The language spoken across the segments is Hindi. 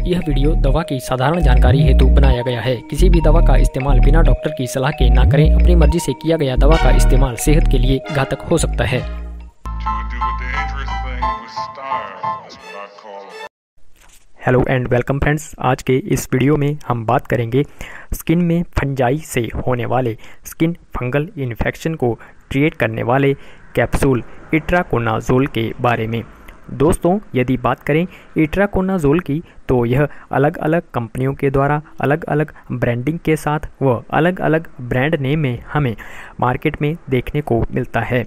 यह वीडियो दवा की साधारण जानकारी हेतु बनाया गया है। किसी भी दवा का इस्तेमाल बिना डॉक्टर की सलाह के ना करें। अपनी मर्जी से किया गया दवा का इस्तेमाल सेहत के लिए घातक हो सकता है। Hello and welcome friends. आज के इस वीडियो में हम बात करेंगे स्किन में फंजाई से होने वाले स्किन फंगल इन्फेक्शन को ट्रीट करने वाले कैप्सूल इट्राकोनाज़ोल के बारे में। दोस्तों, यदि बात करें इट्राकोनाज़ोल की तो यह अलग अलग कंपनियों के द्वारा अलग अलग ब्रांडिंग के साथ व अलग अलग ब्रांड नेम में हमें मार्केट में देखने को मिलता है।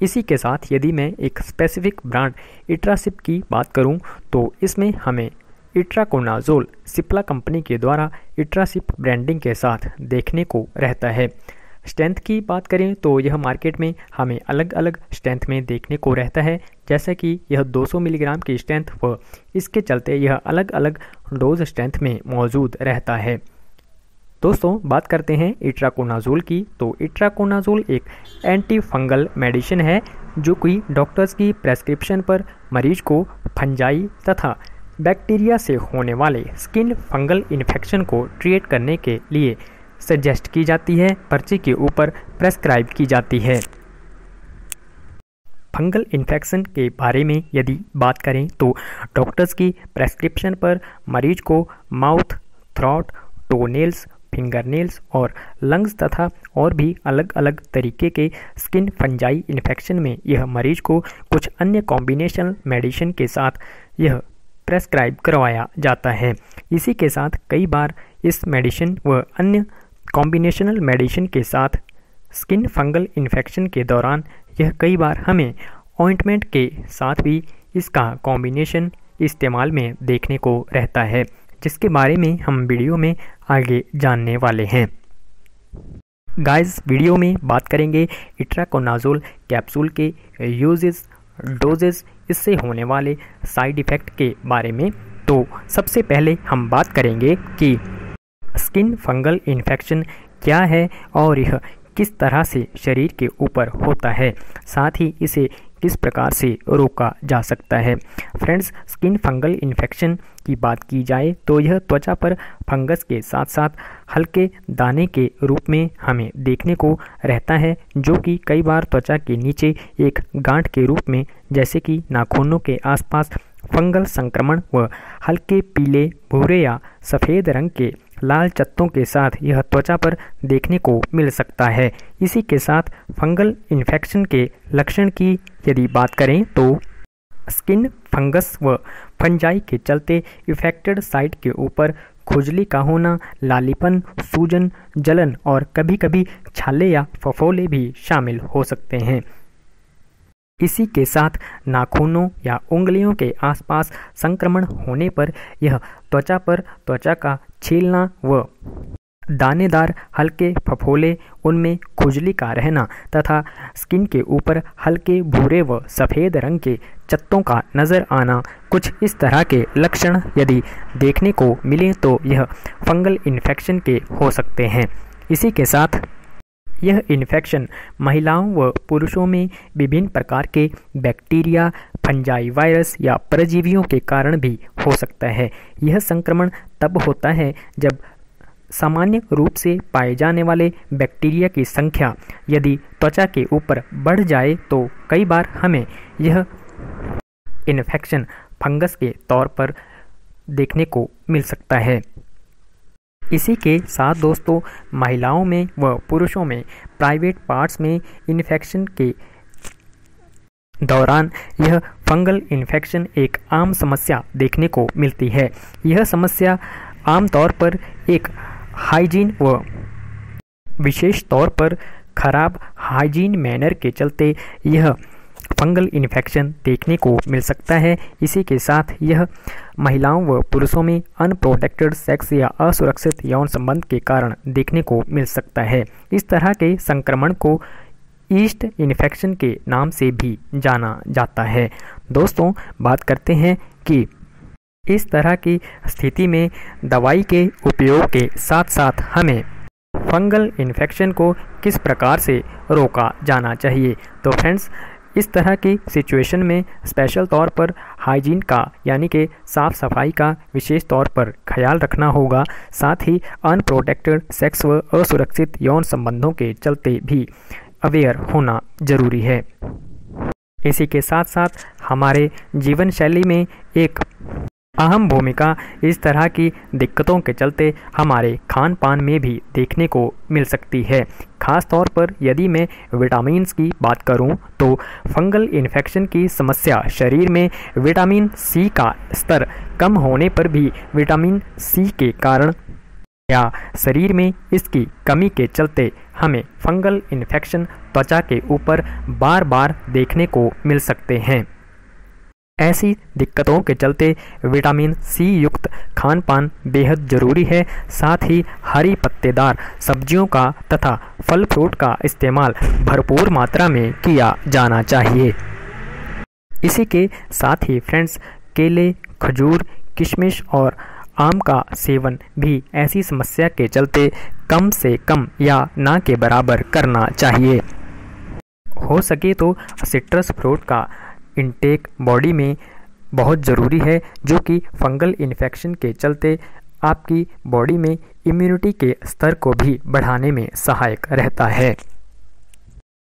इसी के साथ यदि मैं एक स्पेसिफिक ब्रांड इट्रासिप की बात करूं तो इसमें हमें इट्राकोनाज़ोल सिप्ला कंपनी के द्वारा इट्रासिप ब्रांडिंग के साथ देखने को रहता है। स्ट्रेंथ की बात करें तो यह मार्केट में हमें अलग अलग स्ट्रेंथ में देखने को रहता है, जैसे कि यह 200 मिलीग्राम की स्ट्रेंथ व इसके चलते यह अलग अलग डोज स्ट्रेंथ में मौजूद रहता है। दोस्तों, बात करते हैं इट्राकोनाज़ोल की तो इट्राकोनाज़ोल एक एंटी फंगल मेडिसिन है जो कि डॉक्टर्स की प्रेस्क्रिप्शन पर मरीज को फंजाई तथा बैक्टीरिया से होने वाले स्किन फंगल इन्फेक्शन को ट्रीट करने के लिए सजेस्ट की जाती है, पर्ची के ऊपर प्रेस्क्राइब की जाती है। फंगल इन्फेक्शन के बारे में यदि बात करें तो डॉक्टर्स की प्रेस्क्रिप्शन पर मरीज को माउथ, थ्रोट, टोनेल्स, फिंगरनेल्स और लंग्स तथा और भी अलग अलग तरीके के स्किन फंजाई इन्फेक्शन में यह मरीज को कुछ अन्य कॉम्बिनेशन मेडिसिन के साथ यह प्रेस्क्राइब करवाया जाता है। इसी के साथ कई बार इस मेडिसिन व अन्य कॉम्बिनेशनल मेडिसिन के साथ स्किन फंगल इन्फेक्शन के दौरान यह कई बार हमें ऑइंटमेंट के साथ भी इसका कॉम्बिनेशन इस्तेमाल में देखने को रहता है, जिसके बारे में हम वीडियो में आगे जानने वाले हैं। गाइस, वीडियो में बात करेंगे इट्राकोनाज़ोल कैप्सूल के यूजेस, डोजेस, इससे होने वाले साइड इफ़ेक्ट के बारे में। तो सबसे पहले हम बात करेंगे कि स्किन फंगल इन्फेक्शन क्या है और यह किस तरह से शरीर के ऊपर होता है, साथ ही इसे किस प्रकार से रोका जा सकता है। फ्रेंड्स, स्किन फंगल इन्फेक्शन की बात की जाए तो यह त्वचा पर फंगस के साथ साथ हल्के दाने के रूप में हमें देखने को रहता है, जो कि कई बार त्वचा के नीचे एक गांठ के रूप में, जैसे कि नाखूनों के आसपास फंगल संक्रमण व हल्के पीले, भूरे या सफ़ेद रंग के लाल चत्तों के साथ यह त्वचा पर देखने को मिल सकता है। इसी के साथ फंगल इन्फेक्शन के लक्षण की यदि बात करें तो स्किन फंगस व फंजाई के चलते इफेक्टेड साइट के ऊपर खुजली का होना, लालीपन, सूजन, जलन और कभी कभी छाले या फफोले भी शामिल हो सकते हैं। इसी के साथ नाखूनों या उंगलियों के आसपास संक्रमण होने पर यह त्वचा पर त्वचा का छीलना व दानेदार हल्के फफोले, उनमें खुजली का रहना तथा स्किन के ऊपर हल्के भूरे व सफ़ेद रंग के चत्तों का नज़र आना, कुछ इस तरह के लक्षण यदि देखने को मिले तो यह फंगल इन्फेक्शन के हो सकते हैं। इसी के साथ यह इन्फेक्शन महिलाओं व पुरुषों में विभिन्न प्रकार के बैक्टीरिया, फंजाई वायरस या परजीवियों के कारण भी हो सकता है। यह संक्रमण तब होता है जब सामान्य रूप से पाए जाने वाले बैक्टीरिया की संख्या यदि त्वचा के ऊपर बढ़ जाए तो कई बार हमें यह इन्फेक्शन फंगस के तौर पर देखने को मिल सकता है। इसी के साथ दोस्तों, महिलाओं में व पुरुषों में प्राइवेट पार्ट्स में इन्फेक्शन के दौरान यह फंगल इन्फेक्शन एक आम समस्या देखने को मिलती है। यह समस्या आमतौर पर एक हाइजीन व विशेष तौर पर खराब हाइजीन मैनर के चलते यह फंगल इन्फेक्शन देखने को मिल सकता है। इसी के साथ यह महिलाओं व पुरुषों में अनप्रोटेक्टेड सेक्स या असुरक्षित यौन संबंध के कारण देखने को मिल सकता है। इस तरह के संक्रमण को ईस्ट इन्फेक्शन के नाम से भी जाना जाता है। दोस्तों, बात करते हैं कि इस तरह की स्थिति में दवाई के उपयोग के साथ साथ हमें फंगल इन्फेक्शन को किस प्रकार से रोका जाना चाहिए। तो फ्रेंड्स, इस तरह की सिचुएशन में स्पेशल तौर पर हाइजीन का यानी कि साफ सफाई का विशेष तौर पर ख्याल रखना होगा। साथ ही अनप्रोटेक्टेड सेक्स व असुरक्षित यौन संबंधों के चलते भी अवेयर होना जरूरी है। इसी के साथ साथ हमारे जीवन शैली में एक अहम भूमिका इस तरह की दिक्कतों के चलते हमारे खान पान में भी देखने को मिल सकती है। खास तौर पर यदि मैं विटामिन्स की बात करूं तो फंगल इन्फेक्शन की समस्या शरीर में विटामिन सी का स्तर कम होने पर भी विटामिन सी के कारण या शरीर में इसकी कमी के चलते हमें फंगल इन्फेक्शन त्वचा के ऊपर बार बार देखने को मिल सकते हैं। ऐसी दिक्कतों के चलते विटामिन सी युक्त खान पान बेहद ज़रूरी है। साथ ही हरी पत्तेदार सब्जियों का तथा फल फ्रूट का इस्तेमाल भरपूर मात्रा में किया जाना चाहिए। इसी के साथ ही फ्रेंड्स, केले, खजूर, किशमिश और आम का सेवन भी ऐसी समस्या के चलते कम से कम या ना के बराबर करना चाहिए। हो सके तो सिट्रस फ्रूट का इनटेक बॉडी में बहुत ज़रूरी है, जो कि फंगल इन्फेक्शन के चलते आपकी बॉडी में इम्यूनिटी के स्तर को भी बढ़ाने में सहायक रहता है।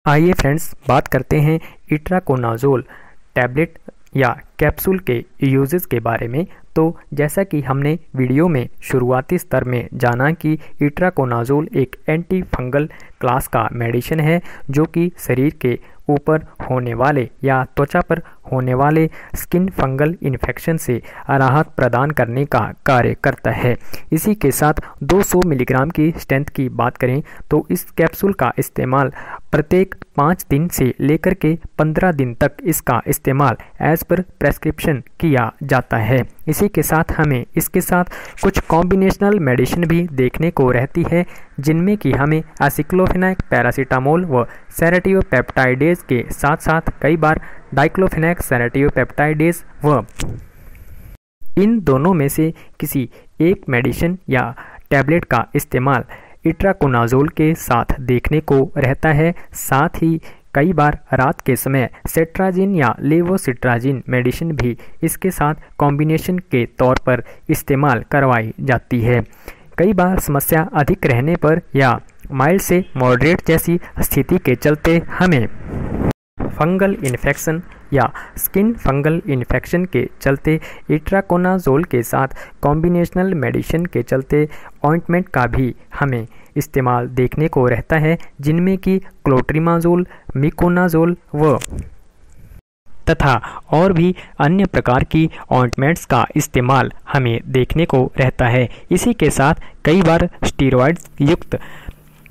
आइए फ्रेंड्स, बात करते हैं इट्राकोनाज़ोल टैबलेट या कैप्सूल के यूजेस के बारे में। तो जैसा कि हमने वीडियो में शुरुआती स्तर में जाना कि इट्राकोनाज़ोल एक एंटी फंगल क्लास का मेडिसिन है, जो कि शरीर के ऊपर होने वाले या त्वचा पर होने वाले स्किन फंगल इन्फेक्शन से राहत प्रदान करने का कार्य करता है। इसी के साथ 200 मिलीग्राम की स्ट्रेंथ की बात करें तो इस कैप्सूल का इस्तेमाल प्रत्येक 5 दिन से लेकर के 15 दिन तक इसका इस्तेमाल एज पर प्रेस्क्रिप्शन किया जाता है। इसी के साथ हमें इसके साथ कुछ कॉम्बिनेशनल मेडिसिन भी देखने को रहती है, जिनमें कि हमें एसिक्लोफेनेक, पैरासीटामोल व सेरोटियोपेप्टाइडेज के साथ साथ कई बार डाइक्लोफेनेक, सेरोटियोपेप्टाइडेज व इन दोनों में से किसी एक मेडिसिन या टैबलेट का इस्तेमाल इट्राकोनाज़ोल के साथ देखने को रहता है। साथ ही कई बार रात के समय सेट्राजिन या लेवोसिट्राजिन मेडिसिन भी इसके साथ कॉम्बिनेशन के तौर पर इस्तेमाल करवाई जाती है। कई बार समस्या अधिक रहने पर या माइल्ड से मॉडरेट जैसी स्थिति के चलते हमें फंगल इन्फेक्शन या स्किन फंगल इन्फेक्शन के चलते इट्राकोनाज़ोल के साथ कॉम्बिनेशनल मेडिसिन के चलते ऑइंटमेंट का भी हमें इस्तेमाल देखने को रहता है, जिनमें कि क्लोट्रिमाज़ोल, मिकोनाज़ोल व तथा और भी अन्य प्रकार की ऑइंटमेंट्स का इस्तेमाल हमें देखने को रहता है। इसी के साथ कई बार स्टीरॉयड युक्त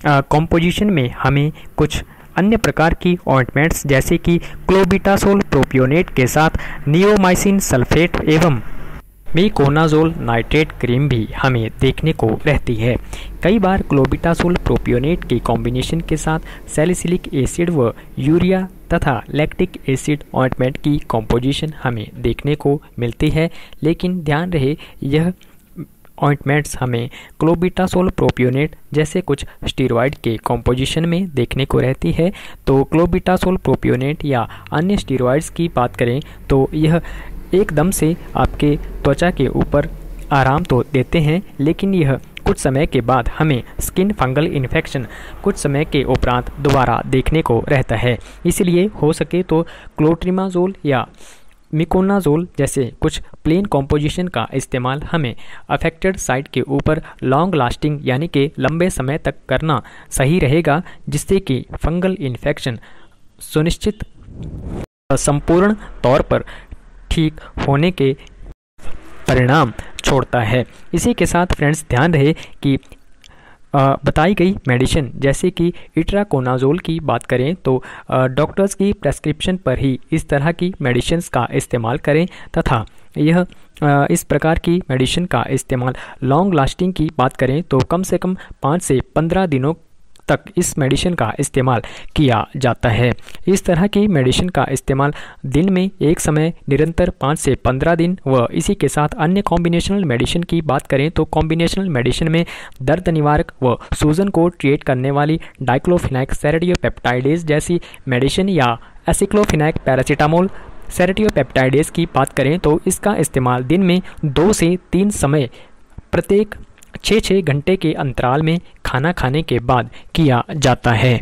कॉम्पोजिशन में हमें कुछ अन्य प्रकार की ऑइंटमेंट्स जैसे कि क्लोबिटासोल प्रोपियोनेट के साथ नियोमाइसिन सल्फेट एवं मिकोनाज़ोल नाइट्रेट क्रीम भी हमें देखने को रहती है। कई बार क्लोबिटासोल प्रोपियोनेट के कॉम्बिनेशन के साथ सैलिसिलिक एसिड व यूरिया तथा लैक्टिक एसिड ऑइंटमेंट की कॉम्पोजिशन हमें देखने को मिलती है, लेकिन ध्यान रहे यह ऑइंटमेंट्स हमें क्लोबिटासोल प्रोपियोनेट जैसे कुछ स्टीरॉयड के कॉम्पोजिशन में देखने को रहती है। तो क्लोबिटासोल प्रोपियोनेट या अन्य स्टीरॉयड्स की बात करें तो यह एकदम से आपके त्वचा के ऊपर आराम तो देते हैं, लेकिन यह कुछ समय के बाद हमें स्किन फंगल इन्फेक्शन कुछ समय के उपरांत दोबारा देखने को रहता है। इसलिए हो सके तो क्लोट्रिमाज़ोल या मिकोनाज़ोल जैसे कुछ प्लेन कॉम्पोजिशन का इस्तेमाल हमें अफेक्टेड साइट के ऊपर लॉन्ग लास्टिंग यानी कि लंबे समय तक करना सही रहेगा, जिससे कि फंगल इन्फेक्शन सुनिश्चित संपूर्ण तौर पर ठीक होने के परिणाम छोड़ता है। इसी के साथ फ्रेंड्स, ध्यान रहे कि बताई गई मेडिसिन जैसे कि इट्राकोनाज़ोल की बात करें तो डॉक्टर्स की प्रेस्क्रिप्शन पर ही इस तरह की मेडिसिन्स का इस्तेमाल करें तथा यह इस प्रकार की मेडिसिन का इस्तेमाल लॉन्ग लास्टिंग की बात करें तो कम से कम 5 से 15 दिनों तक इस मेडिसिन का इस्तेमाल किया जाता है। इस तरह की मेडिसिन का इस्तेमाल दिन में एक समय निरंतर 5 से 15 दिन व इसी के साथ अन्य कॉम्बिनेशनल मेडिसिन की बात करें तो कॉम्बिनेशनल मेडिसिन में दर्द निवारक व सूजन को ट्रीट करने वाली डाइक्लोफेनेक, सेरोटियोपेप्टाइडेज जैसी मेडिसिन या एसिक्लोफेनेक, पैरासीटामोल सेरोटियोपेप्टाइडेज की बात करें तो इसका इस्तेमाल दिन में 2 से 3 समय प्रत्येक 6-6 घंटे के अंतराल में खाना खाने के बाद किया जाता है।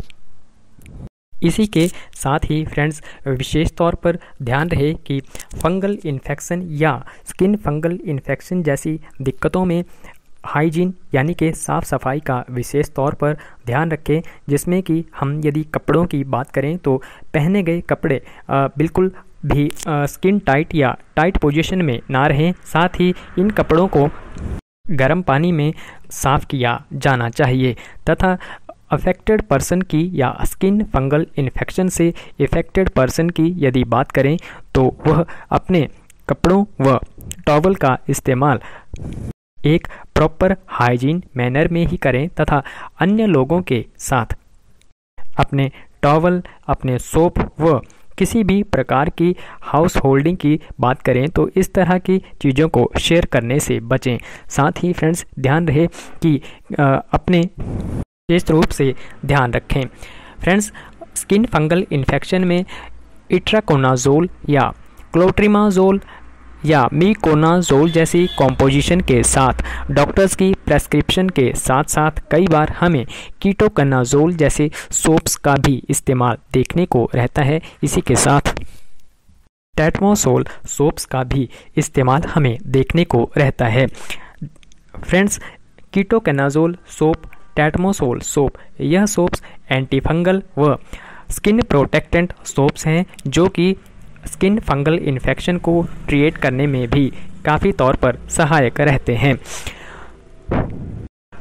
इसी के साथ ही फ्रेंड्स विशेष तौर पर ध्यान रहे कि फंगल इन्फेक्शन या स्किन फंगल इन्फेक्शन जैसी दिक्कतों में हाइजीन यानी कि साफ़ सफाई का विशेष तौर पर ध्यान रखें, जिसमें कि हम यदि कपड़ों की बात करें तो पहने गए कपड़े बिल्कुल भी स्किन टाइट या टाइट पोजीशन में ना रहें। साथ ही इन कपड़ों को गर्म पानी में साफ़ किया जाना चाहिए तथा अफेक्टेड पर्सन की या स्किन फंगल इन्फेक्शन से इफ़ेक्टेड पर्सन की यदि बात करें तो वह अपने कपड़ों व टॉवल का इस्तेमाल एक प्रॉपर हाइजीन मैनर में ही करें तथा अन्य लोगों के साथ अपने टॉवल, अपने सोप व किसी भी प्रकार की हाउस होल्डिंग की बात करें तो इस तरह की चीज़ों को शेयर करने से बचें। साथ ही फ्रेंड्स ध्यान रहे कि अपने विशेष रूप से ध्यान रखें। फ्रेंड्स स्किन फंगल इन्फेक्शन में इट्राकोनाजोल या क्लोट्रिमाजोल या मीकोनाजोल जैसी कॉम्पोजिशन के साथ डॉक्टर्स की प्रेस्क्रिप्शन के साथ साथ कई बार हमें कीटोकनाजोल जैसे सोप्स का भी इस्तेमाल देखने को रहता है। इसी के साथ टेटमोसोल सोप्स का भी इस्तेमाल हमें देखने को रहता है। फ्रेंड्स कीटोकनाजोल सोप, टेटमोसोल सोप, यह सोप्स एंटीफंगल व स्किन प्रोटेक्टेंट सोप्स हैं जो कि स्किन फंगल इन्फेक्शन को ट्रीट करने में भी काफ़ी तौर पर सहायक रहते हैं।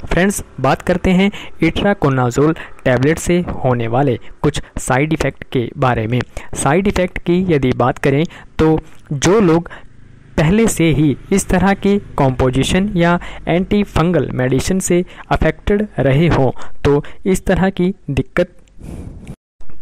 फ्रेंड्स बात करते हैं इट्राकोनाजोल टैबलेट से होने वाले कुछ साइड इफ़ेक्ट के बारे में। साइड इफ़ेक्ट की यदि बात करें तो जो लोग पहले से ही इस तरह की कॉम्पोजिशन या एंटी फंगल मेडिसिन से अफेक्टेड रहे हों तो इस तरह की दिक्कत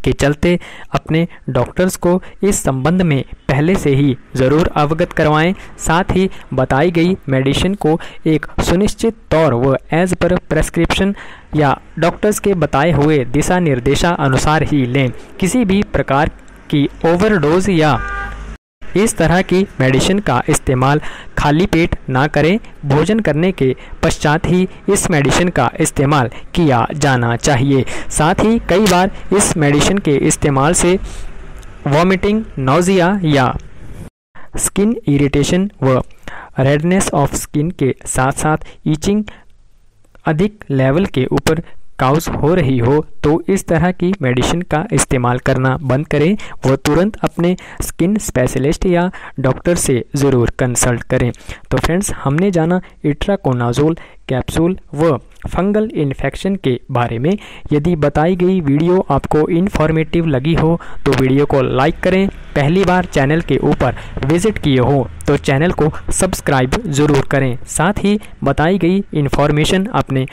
के चलते अपने डॉक्टर्स को इस संबंध में पहले से ही ज़रूर अवगत करवाएं। साथ ही बताई गई मेडिसिन को एक सुनिश्चित तौर व एज पर प्रेस्क्रिप्शन या डॉक्टर्स के बताए हुए दिशा निर्देशा अनुसार ही लें। किसी भी प्रकार की ओवरडोज या इस तरह की मेडिसिन का इस्तेमाल खाली पेट ना करें। भोजन करने के पश्चात ही इस मेडिसिन का इस्तेमाल किया जाना चाहिए। साथ ही कई बार इस मेडिसिन के इस्तेमाल से वॉमिटिंग, नौजिया या स्किन इरिटेशन व रेडनेस ऑफ स्किन के साथ साथ ईचिंग अधिक लेवल के ऊपर काउज हो रही हो तो इस तरह की मेडिसिन का इस्तेमाल करना बंद करें व तुरंत अपने स्किन स्पेशलिस्ट या डॉक्टर से ज़रूर कंसल्ट करें। तो फ्रेंड्स हमने जाना इट्राकोनाजोल कैप्सूल व फंगल इन्फेक्शन के बारे में। यदि बताई गई वीडियो आपको इन्फॉर्मेटिव लगी हो तो वीडियो को लाइक करें। पहली बार चैनल के ऊपर विजिट किए हो तो चैनल को सब्सक्राइब ज़रूर करें। साथ ही बताई गई इन्फॉर्मेशन अपने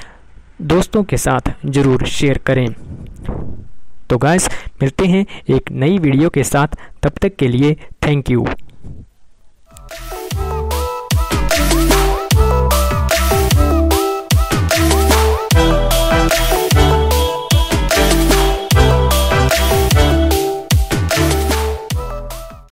दोस्तों के साथ ज़रूर शेयर करें। तो गाइस मिलते हैं एक नई वीडियो के साथ, तब तक के लिए थैंक यू।